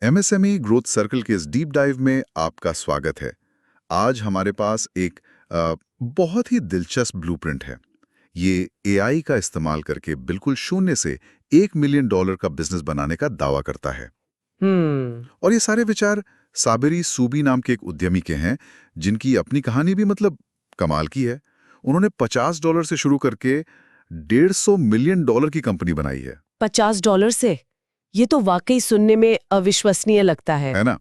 MSME growth circle के इस deep dive में आपका स्वागत है। आज हमारे पास एक बहुत ही दिलचस्प ब्लूप्रिंट है। ये एआई का इस्तेमाल करके बिल्कुल शून्य से $1 मिलियन का बिजनेस बनाने का दावा करता है। और ये सारे विचार साबिरी सूबी नाम के एक उद्यमी के हैं, जिनकी अपनी कहानी भी कमाल की है। उन्होंने $50 से शुरू करके $150 मिलियन की कंपनी बनाई है। $50 से? ये तो वाकई सुनने में अविश्वसनीय लगता है ना?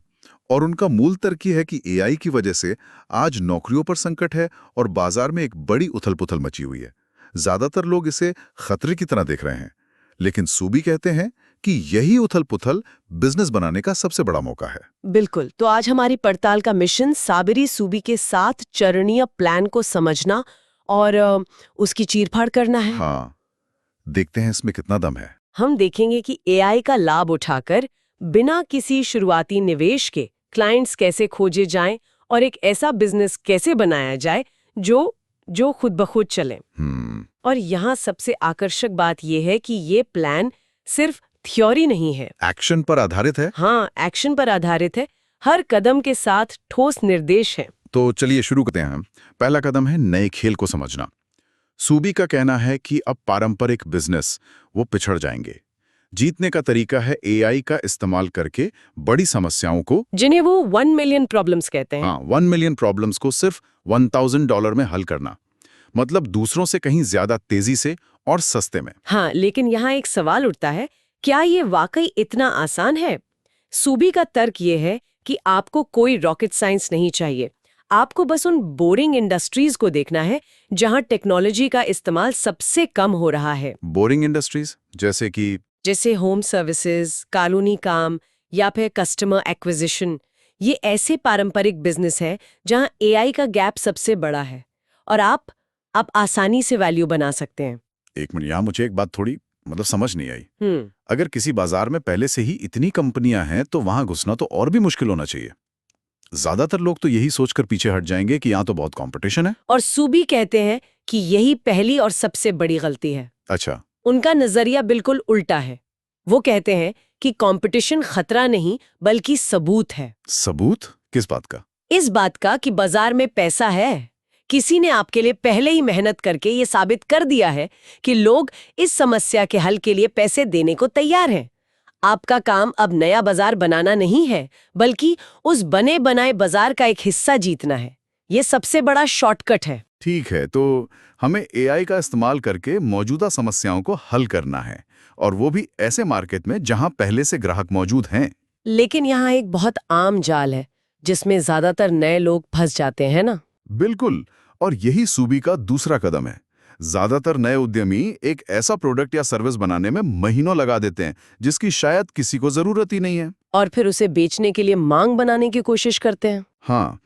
और उनका मूल तर्क ये है कि एआई की वजह से आज नौकरियों पर संकट है और बाजार में एक बड़ी उथल-पुथल मची हुई है। ज्यादातर लोग इसे खतरे की तरह देख रहे हैं, लेकिन सूबी कहते हैं कि यही उथल-पुथल बिजनेस बनाने का सबसे बड़ा मौका है। बिल्कुल। तो आज हमारी पड़ताल का मिशन साबिरी सूबी के 7 चरणीय प्लान को समझना और उसकी चीरफाड़ करना है। हाँ, देखते हैं इसमें कितना दम है। हम देखेंगे कि एआई का लाभ उठाकर बिना किसी शुरुआती निवेश के क्लाइंट्स कैसे खोजे जाएं और एक ऐसा बिजनेस कैसे बनाया जाए जो खुद ब खुद चले। और यहाँ सबसे आकर्षक बात यह है कि ये प्लान सिर्फ थ्योरी नहीं है, एक्शन पर आधारित है। हाँ, एक्शन पर आधारित है। हर कदम के साथ ठोस निर्देश है। तो चलिए शुरू करते हैं। पहला कदम है नए खेल को समझना। सूबी का कहना है कि अब पारंपरिक बिजनेस वो पिछड़ जाएंगे। जीतने का तरीका है एआई का इस्तेमाल करके बड़ी समस्याओं को, जिन्हें वो 1 मिलियन प्रॉब्लम्स कहते हैं, हाँ, 1 मिलियन प्रॉब्लम्स को सिर्फ $1000 में हल करना। मतलब दूसरों से कहीं ज्यादा तेजी से और सस्ते में। हाँ, लेकिन यहाँ एक सवाल उठता है, क्या ये वाकई इतना आसान है? सूबी का तर्क ये है कि आपको कोई रॉकेट साइंस नहीं चाहिए। आपको बस उन बोरिंग इंडस्ट्रीज को देखना है जहां टेक्नोलॉजी का इस्तेमाल सबसे कम हो रहा है। बोरिंग इंडस्ट्रीज जैसे होम सर्विसेज, कानूनी काम या फिर कस्टमर एक्विजिशन। ये ऐसे पारंपरिक बिजनेस है जहां एआई का गैप सबसे बड़ा है और आप आसानी से वैल्यू बना सकते हैं। एक मिनट, यहाँ मुझे एक बात थोड़ी समझ नहीं आई। अगर किसी बाजार में पहले से ही इतनी कंपनियां हैं तो वहां घुसना तो और भी मुश्किल होना चाहिए। ज्यादातर लोग तो यही सोचकर पीछे हट जाएंगे कि यहाँ तो बहुत कंपटीशन है। और सूबी कहते हैं कि यही पहली और सबसे बड़ी गलती है। अच्छा। उनका नजरिया बिल्कुल उल्टा है। वो कहते हैं कि कंपटीशन खतरा नहीं बल्कि सबूत है। सबूत किस बात का? इस बात का कि बाजार में पैसा है। किसी ने आपके लिए पहले ही मेहनत करके ये साबित कर दिया है कि लोग इस समस्या के हल के लिए पैसे देने को तैयार हैं। आपका काम अब नया बाजार बनाना नहीं है, बल्कि उस बने बनाए बाजार का एक हिस्सा जीतना है। ये सबसे बड़ा शॉर्टकट है। ठीक है, तो हमें एआई का इस्तेमाल करके मौजूदा समस्याओं को हल करना है, और वो भी ऐसे मार्केट में जहां पहले से ग्राहक मौजूद हैं। लेकिन यहाँ एक बहुत आम जाल है जिसमें ज्यादातर नए लोग फंस जाते हैं ना? बिल्कुल, और यही सूबी का दूसरा कदम है। ज्यादातर नए उद्यमी एक ऐसा प्रोडक्ट या सर्विस बनाने में महीनों लगा देते हैं जिसकी शायद किसी को जरूरत ही नहीं है, और फिर उसे बेचने के लिए मांग बनाने की कोशिश करते हैं। हाँ,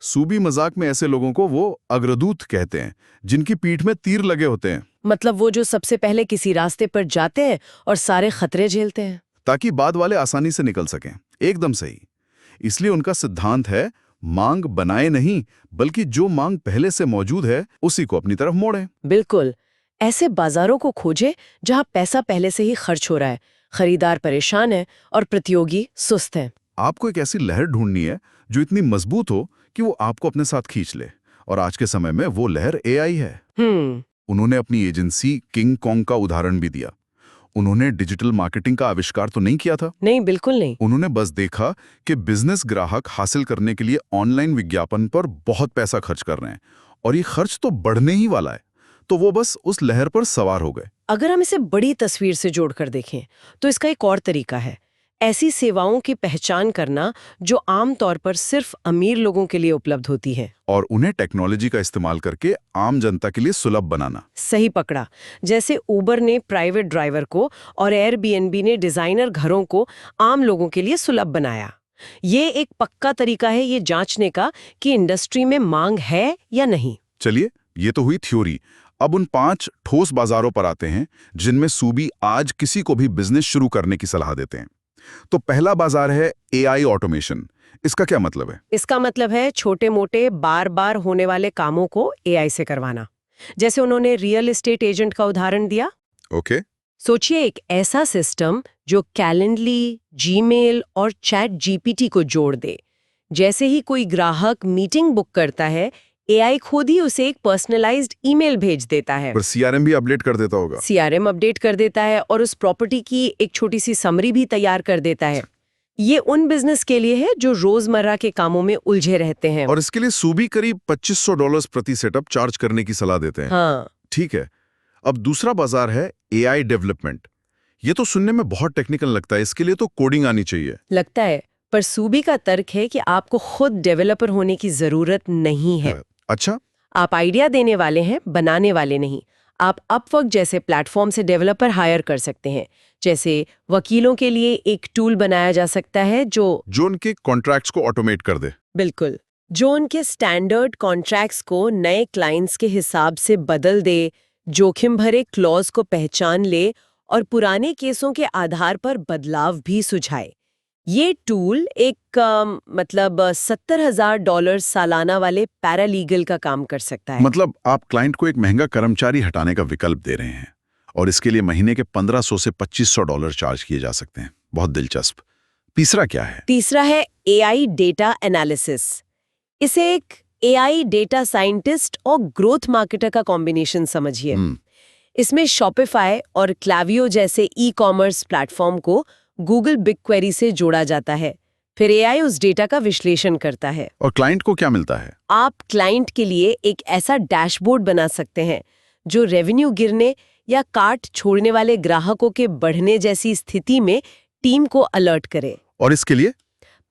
सूबी मजाक में ऐसे लोगों को वो अग्रदूत कहते हैं, जिनकी पीठ में तीर लगे होते हैं। मतलब वो जो सबसे पहले किसी रास्ते पर जाते हैं और सारे खतरे झेलते हैं, ताकि बाद वाले आसानी से निकल सकें। एकदम सही। इसलिए उनका सिद्धांत है, मांग बनाए नहीं, बल्कि जो मांग पहले से मौजूद है उसी को अपनी तरफ मोड़ें। बिल्कुल। ऐसे बाजारों को खोजे जहां पैसा पहले से ही खर्च हो रहा है, खरीदार परेशान है और प्रतियोगी सुस्त है। आपको एक ऐसी लहर ढूंढनी है जो इतनी मजबूत हो कि वो आपको अपने साथ खींच ले, और आज के समय में वो लहर एआई है। उन्होंने अपनी एजेंसी किंग कॉन्ग का उदाहरण भी दिया। उन्होंने डिजिटल मार्केटिंग का आविष्कार तो नहीं किया था। नहीं, बिल्कुल नहीं। उन्होंने बस देखा कि बिजनेस ग्राहक हासिल करने के लिए ऑनलाइन विज्ञापन पर बहुत पैसा खर्च कर रहे हैं और ये खर्च तो बढ़ने ही वाला है, तो वो बस उस लहर पर सवार हो गए। अगर हम इसे बड़ी तस्वीर से जोड़कर देखें तो इसका एक और तरीका है, ऐसी सेवाओं की पहचान करना जो आमतौर पर सिर्फ अमीर लोगों के लिए उपलब्ध होती है, और उन्हें टेक्नोलॉजी का इस्तेमाल करके आम जनता के लिए सुलभ बनाना। सही पकड़ा। जैसे उबर ने प्राइवेट ड्राइवर को और एयरबीएनबी ने डिजाइनर घरों को आम लोगों के लिए सुलभ बनाया। ये एक पक्का तरीका है ये जांचने का कि इंडस्ट्री में मांग है या नहीं। चलिए, ये तो हुई थ्योरी। अब उन 5 ठोस बाजारों पर आते हैं जिनमें सूबी आज किसी को भी बिजनेस शुरू करने की सलाह देते हैं। तो पहला बाजार है एआई ऑटोमेशन। इसका क्या मतलब है? इसका मतलब है छोटे मोटे बार बार होने वाले कामों को एआई से करवाना। जैसे उन्होंने रियल एस्टेट एजेंट का उदाहरण दिया। ओके। सोचिए एक ऐसा सिस्टम जो कैलेंडली, जीमेल और चैट जीपीटी को जोड़ दे। जैसे ही कोई ग्राहक मीटिंग बुक करता है, एआई खुद ही उसे एक पर्सनलाइज्ड ईमेल भेज देता है। पर सीआरएम भी अपडेट कर देता होगा। सीआरएम अपडेट कर देता है और उस प्रॉपर्टी की एक छोटी सी समरी भी तैयार कर देता है। ये उन बिजनेस के लिए है जो रोजमर्रा के कामों में उलझे रहते हैं। और इसके लिए सूबी करीब $2500 प्रति सेटअप चार्ज करने की सलाह देते हैं। हाँ, ठीक है। अब दूसरा बाजार है एआई डेवलपमेंट। ये तो सुनने में बहुत टेक्निकल लगता है, इसके लिए तो कोडिंग आनी चाहिए। लगता है, पर सूबी का तर्क है कि आपको खुद डेवलपर होने की जरूरत नहीं है। अच्छा, आप आइडिया देने वाले हैं, बनाने वाले नहीं। आप अपवर्क जैसे प्लेटफॉर्म से डेवलपर हायर कर सकते हैं। जैसे वकीलों के लिए एक टूल बनाया जा सकता है जो उनके कॉन्ट्रैक्ट्स को ऑटोमेट कर दे। बिल्कुल, जो उनके स्टैंडर्ड कॉन्ट्रैक्ट्स को नए क्लाइंट्स के हिसाब से बदल दे, जोखिम भरे क्लॉज को पहचान ले और पुराने केसों के आधार पर बदलाव भी सुझाए। ये टूल एक $70,000 सालाना वाले पैरालीगल का काम कर सकता है। मतलब आप क्लाइंट को एक महंगा कर्मचारी हटाने का विकल्प दे रहे हैं और इसके लिए महीने के $1500 से $2500 चार्ज किए जा सकते हैं। बहुत दिलचस्प। तीसरा क्या है? तीसरा है एआई डेटा एनालिसिस। इसे एक एआई डेटा साइंटिस्ट और ग्रोथ मार्केटर का कॉम्बिनेशन समझिए। इसमें शॉपिफाई और क्लावियो जैसे ई कॉमर्स प्लेटफॉर्म को गूगल बिग क्वेरी से जोड़ा जाता है। फिर एआई उस डेटा का विश्लेषण करता है। और क्लाइंट को क्या मिलता है? आप क्लाइंट के लिए एक ऐसा डैशबोर्ड बना सकते हैं जो रेवेन्यू गिरने या कार्ट छोड़ने वाले ग्राहकों के बढ़ने जैसी स्थिति में टीम को अलर्ट करे। और इसके लिए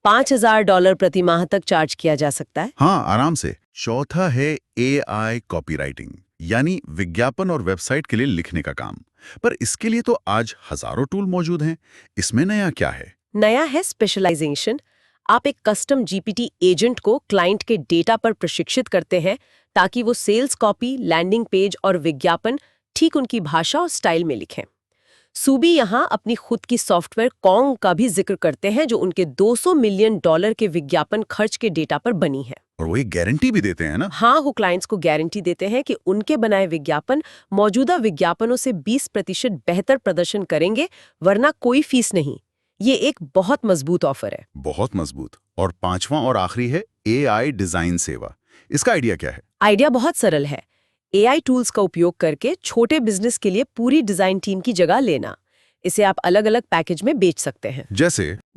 $5,000 प्रति माह तक चार्ज किया जा सकता है। हाँ, आराम से। चौथा है एआई कॉपीराइटिंग, यानी विज्ञापन और वेबसाइट के लिए लिखने का काम। पर इसके लिए तो आज हजारों टूल मौजूद हैं। इसमें नया क्या है? नया है स्पेशलाइजेशन। आप एक कस्टम जीपीटी एजेंट को क्लाइंट के डेटा पर प्रशिक्षित करते हैं ताकि वो सेल्स कॉपी, लैंडिंग पेज और विज्ञापन ठीक उनकी भाषा और स्टाइल में लिखें। सूबी यहाँ अपनी खुद की सॉफ्टवेयर कॉन्ग का भी जिक्र करते हैं जो उनके $200 मिलियन के विज्ञापन खर्च के डेटा पर बनी है। और वो एक गारंटी भी देते हैं ना? हाँ, वो क्लाइंट्स को गारंटी देते हैं कि उनके बनाए विज्ञापन मौजूदा विज्ञापनों से 20% बेहतर प्रदर्शन करेंगे, वरना कोई फीस नहीं। ये एक बहुत मजबूत ऑफर है। बहुत मजबूत। और पांचवा और आखिरी है एआई डिजाइन सेवा। इसका आइडिया क्या है? आइडिया बहुत सरल है। एआई टूल्स का उपयोग करके छोटे बिजनेस के लिए पूरी डिजाइन टीम की जगह लेना। इसे आप अलग अलग पैकेज में बेच सकते हैं।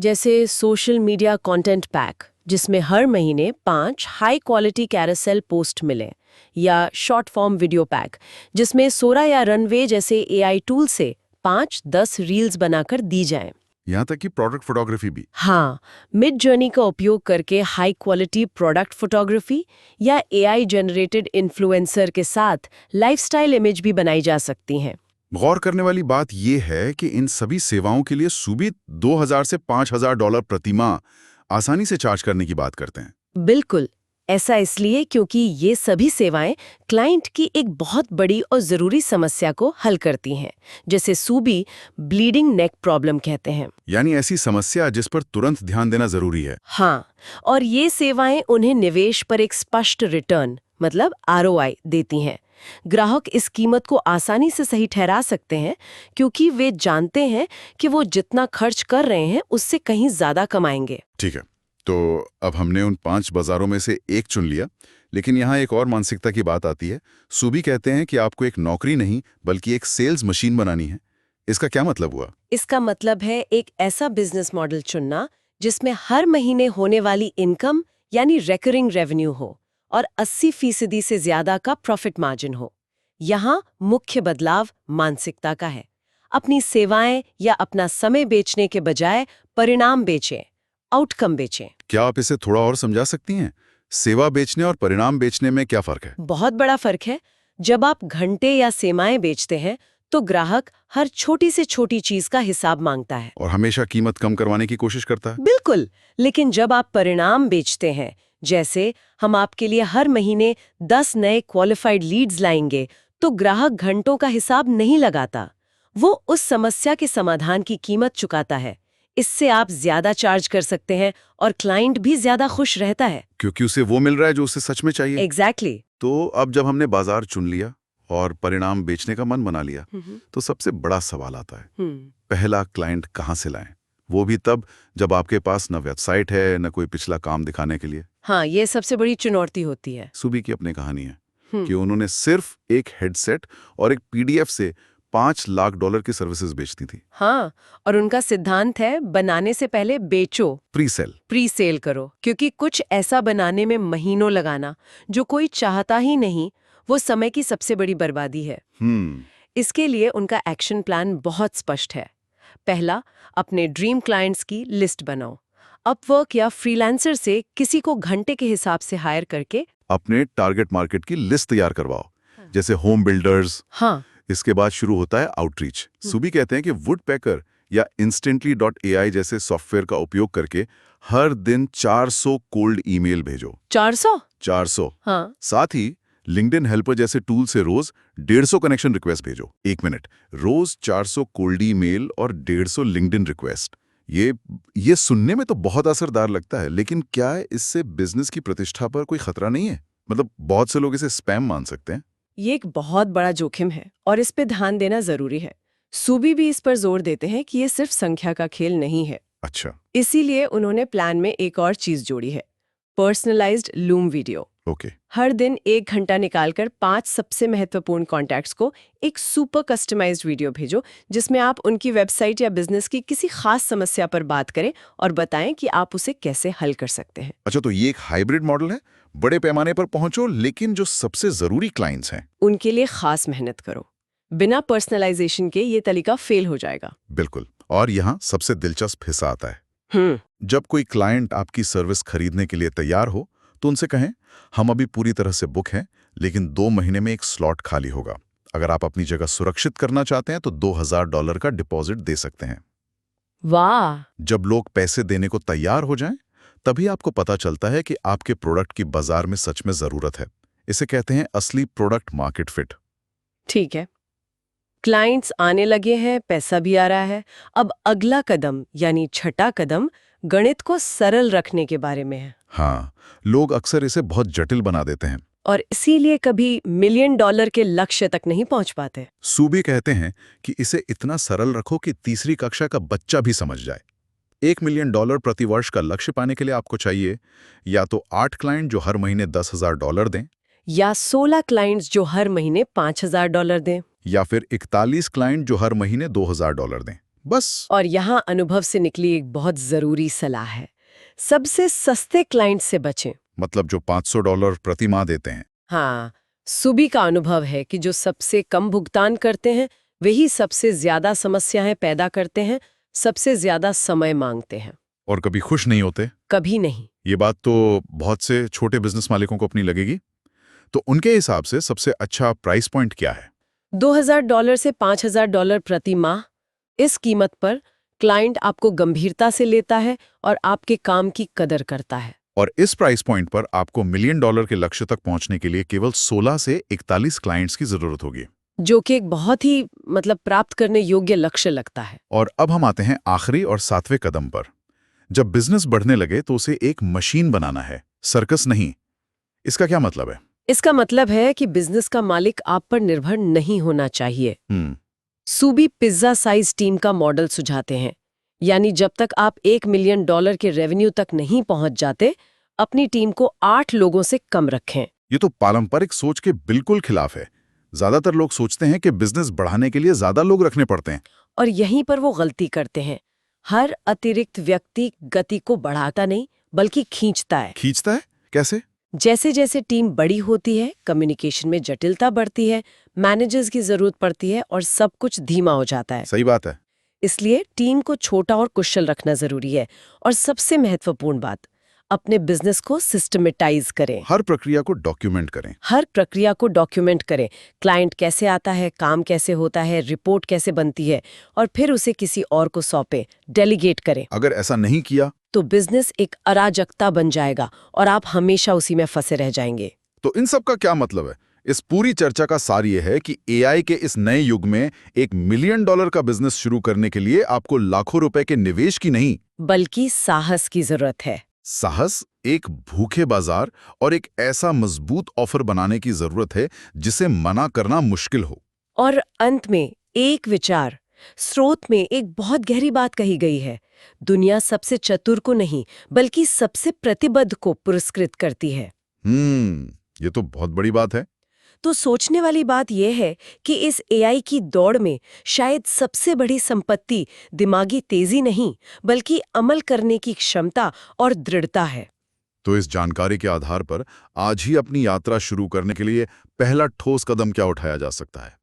जैसे सोशल मीडिया कंटेंट पैक, जिसमें हर महीने 5 हाई क्वालिटी कैरोसेल पोस्ट मिले, या शॉर्ट फॉर्म वीडियो पैक, जिसमें सोरा या रनवे जैसे एआई टूल से 5-10 रील्स बनाकर दी जाएं। यहाँ तक कि प्रोडक्ट फोटोग्राफी भी। हाँ, मिड जर्नी का उपयोग करके हाई क्वालिटी प्रोडक्ट फोटोग्राफी या एआई जनरेटेड इन्फ्लुएंसर के साथ लाइफस्टाइल इमेज भी बनाई जा सकती हैं। गौर करने वाली बात यह है कि इन सभी सेवाओं के लिए सूबी $2,000 से $5,000 प्रति माह आसानी से चार्ज करने की बात करते हैं। बिल्कुल, ऐसा इसलिए क्योंकि ये सभी सेवाएं क्लाइंट की एक बहुत बड़ी और जरूरी समस्या को हल करती हैं, जैसे सूबी ब्लीडिंग नेक प्रॉब्लम कहते हैं। यानी ऐसी समस्या जिस पर तुरंत ध्यान देना जरूरी है। हाँ, और ये सेवाएं उन्हें निवेश पर एक स्पष्ट रिटर्न मतलब ROI देती हैं। ग्राहक इस कीमत को आसानी से सही ठहरा सकते हैं क्योंकि वे जानते हैं कि वो जितना खर्च कर रहे हैं उससे कहीं ज्यादा कमाएंगे। ठीक है, तो अब हमने उन 5 बाजारों में से एक चुन लिया, लेकिन यहाँ एक और मानसिकता की बात आती है। सूबी कहते हैं कि आपको एक नौकरी नहीं बल्कि एक सेल्स मशीन बनानी है। इसका क्या मतलब हुआ? इसका मतलब है एक ऐसा बिजनेस मॉडल चुनना जिसमें हर महीने होने वाली इनकम यानी रेकरिंग रेवेन्यू हो और 80% से ज्यादा का प्रॉफिट मार्जिन हो। यहाँ मुख्य बदलाव मानसिकता का है। अपनी सेवाएं या अपना समय बेचने के बजाय परिणाम बेचें, आउटकम बेचें। क्या आप इसे थोड़ा और समझा सकती हैं? सेवा बेचने और परिणाम बेचने में क्या फर्क है? बहुत बड़ा फर्क है। जब आप घंटे या सेवाएं बेचते हैं तो ग्राहक हर छोटी से छोटी चीज का हिसाब मांगता है और हमेशा कीमत कम करवाने की कोशिश करता है। बिल्कुल, लेकिन जब आप परिणाम बेचते हैं, जैसे हम आपके लिए हर महीने 10 नए क्वालिफाइड लीड्स लाएंगे, तो ग्राहक घंटों का हिसाब नहीं लगाता। वो उस समस्या के समाधान की कीमत चुकाता है। इससे आप ज्यादा चार्ज कर सकते हैं और क्लाइंट भी ज्यादा खुश रहता है क्योंकि उसे वो मिल रहा है जो उसे सच में चाहिए। एग्जैक्टली। तो अब जब हमने बाजार चुन लिया और परिणाम बेचने का मन बना लिया, तो सबसे बड़ा सवाल आता है, पहला क्लाइंट कहाँ से लाएं? वो भी तब जब आपके पास न वेबसाइट है न कोई पिछला काम दिखाने के लिए। हाँ, ये सबसे बड़ी चुनौती होती है। सुबी की अपनी कहानी है कि उन्होंने सिर्फ एक हेडसेट और एक पीडीएफ से $5 लाख की सर्विसेज बेचती थी। हाँ, और उनका सिद्धांत है बनाने से पहले बेचो, प्री सेल। प्री सेल करो, क्योंकि कुछ ऐसा बनाने में महीनों लगाना जो कोई चाहता ही नहीं, वो समय की सबसे बड़ी बर्बादी है। इसके लिए उनका एक्शन प्लान बहुत स्पष्ट है। पहला, अपने ड्रीम क्लाइंट्स की लिस्ट बनाओ। अपवर्क या फ्रीलांसर से किसी को घंटे के हिसाब से हायर करके अपने टारगेट मार्केट की लिस्ट तैयार करवाओ, जैसे होम बिल्डर्स। हाँ, इसके बाद शुरू होता है आउटरीच। सुबी कहते हैं कि वुडपेकर या instantly.ai जैसे सॉफ्टवेयर का उपयोग करके हर दिन 400 कोल्ड ईमेल भेजो। 400? हाँ। साथ ही लिंक्डइन हेल्पर जैसे टूल से रोज 150 कनेक्शन रिक्वेस्ट भेजो। 1 मिनट, रोज 400 कोल्ड ईमेल और 150 लिंक्डइन रिक्वेस्ट। ये सुनने में तो बहुत असरदार लगता है, लेकिन क्या इससे बिजनेस की प्रतिष्ठा पर कोई खतरा नहीं है? मतलब बहुत से लोग इसे स्पैम मान सकते हैं। ये एक बहुत बड़ा जोखिम है और इस पे ध्यान देना जरूरी है। सुबी भी इस पर जोर देते हैं कि ये सिर्फ संख्या का खेल नहीं है। अच्छा। इसीलिए उन्होंने प्लान में एक और चीज जोड़ी है, पर्सनलाइज्ड लूम वीडियो। ओके। हर दिन 1 घंटा निकालकर 5 सबसे महत्वपूर्ण कॉन्टैक्ट्स को एक सुपर कस्टमाइज्ड वीडियो भेजो, जिसमें आप उनकी वेबसाइट या बिजनेस की किसी खास समस्या पर बात करें और बताएं कि आप उसे कैसे हल कर सकते हैं। अच्छा, तो ये एक हाइब्रिड मॉडल है, बड़े पैमाने पर पहुंचो, लेकिन जो सबसे जरूरी क्लाइंट्स हैं उनके लिए खास मेहनत करो। बिना पर्सनलाइजेशन के ये तरीका फेल हो जाएगा। बिल्कुल। और यहाँ सबसे दिलचस्प हिस्सा आता है। जब कोई क्लाइंट आपकी सर्विस खरीदने के लिए तैयार हो तो उनसे कहें, हम अभी पूरी तरह से बुक हैं, लेकिन 2 महीने में एक स्लॉट खाली होगा। अगर आप अपनी जगह सुरक्षित करना चाहते हैं तो $2000 का डिपॉजिट दे सकते हैं। वाह! जब लोग पैसे देने को तैयार हो जाएं, तभी आपको पता चलता है कि आपके प्रोडक्ट की बाजार में सच में जरूरत है। इसे कहते हैं असली प्रोडक्ट मार्केट फिट। ठीक है, क्लाइंट्स आने लगे हैं, पैसा भी आ रहा है। अब अगला कदम यानी छठा कदम गणित को सरल रखने के बारे में है। हाँ, लोग अक्सर इसे बहुत जटिल बना देते हैं और इसीलिए कभी $1 मिलियन के लक्ष्य तक नहीं पहुंच पाते। सुबी कहते हैं कि इसे इतना सरल रखो कि तीसरी कक्षा का बच्चा भी समझ जाए। $1 मिलियन प्रति वर्ष का लक्ष्य पाने के लिए आपको चाहिए या तो 8 क्लाइंट जो हर महीने $10,000 दें, या 16 क्लाइंट्स जो हर महीने $5,000 दें, या फिर 41 क्लाइंट जो हर महीने $2,000 दें। बस। और यहाँ अनुभव से निकली एक बहुत जरूरी सलाह है, सबसे सस्ते क्लाइंट से बचें। मतलब जो $500 प्रति माह देते हैं। हाँ, सुबी का अनुभव है कि जो सबसे कम भुगतान करते हैं वही सबसे ज्यादा समस्याएं पैदा करते हैं, सबसे ज्यादा समय मांगते हैं और कभी खुश नहीं होते। कभी नहीं। ये बात तो बहुत से छोटे बिजनेस मालिकों को अपनी लगेगी। तो उनके हिसाब से सबसे अच्छा प्राइस पॉइंट क्या है? $2,000 से $5,000 प्रति माह। इस कीमत पर क्लाइंट आपको गंभीरता से लेता है और आपके काम की कदर करता है। और इस प्राइस पॉइंट पर आपको $1 मिलियन के लक्ष्य तक पहुंचने के लिए केवल 16 से 41 क्लाइंट्स की जरूरत होगी, जो कि एक बहुत ही प्राप्त करने योग्य लक्ष्य लगता है। और अब हम आते हैं आखिरी और 7वें कदम पर। जब बिजनेस बढ़ने लगे तो उसे एक मशीन बनाना है, सर्कस नहीं। इसका क्या मतलब है? इसका मतलब है कि बिजनेस का मालिक आप पर निर्भर नहीं होना चाहिए। सुबी पिज्जा साइज टीम का मॉडल सुझाते हैं, यानी जब तक आप $1 मिलियन के रेवेन्यू तक नहीं पहुंच जाते, अपनी टीम को 8 लोगों से कम रखें। ये तो पारंपरिक सोच के बिल्कुल खिलाफ है। ज्यादातर लोग सोचते हैं कि बिजनेस बढ़ाने के लिए ज्यादा लोग रखने पड़ते हैं, और यहीं पर वो गलती करते हैं। हर अतिरिक्त व्यक्ति गति को बढ़ाता नहीं बल्कि खींचता है। खींचता है? कैसे? जैसे जैसे टीम बड़ी होती है, कम्युनिकेशन में जटिलता बढ़ती है, मैनेजर्स की जरूरत पड़ती है और सब कुछ धीमा हो जाता है। सही बात है। इसलिए टीम को छोटा और कुशल रखना जरूरी है। और सबसे महत्वपूर्ण बात, अपने बिजनेस को सिस्टमेटाइज करें। हर प्रक्रिया को डॉक्यूमेंट करें। हर प्रक्रिया को डॉक्यूमेंट करें। क्लाइंट कैसे आता है, काम कैसे होता है, रिपोर्ट कैसे बनती है, और फिर उसे किसी और को सौंपे, डेलीगेट करें। अगर ऐसा नहीं किया तो बिजनेस एक अराजकता बन जाएगा और आप हमेशा उसी में फंसे रह जाएंगे। तो इन सब का क्या मतलब है? इस पूरी चर्चा का सार ये है कि एआई के इस नए युग में $1 मिलियन का बिजनेस शुरू करने के लिए आपको लाखों रुपए के निवेश की नहीं, बल्कि साहस की जरूरत है। साहस, एक भूखे बाजार और एक ऐसा मजबूत ऑफर बनाने की जरूरत है जिसे मना करना मुश्किल हो। और अंत में एक विचार, स्रोत में एक बहुत गहरी बात कही गई है। दुनिया सबसे चतुर को नहीं, बल्कि सबसे प्रतिबद्ध को पुरस्कृत करती है। ये तो बहुत बड़ी बात है। तो सोचने वाली बात यह है कि इस एआई की दौड़ में शायद सबसे बड़ी संपत्ति दिमागी तेजी नहीं, बल्कि अमल करने की क्षमता और दृढ़ता है। तो इस जानकारी के आधार पर आज ही अपनी यात्रा शुरू करने के लिए पहला ठोस कदम क्या उठाया जा सकता है?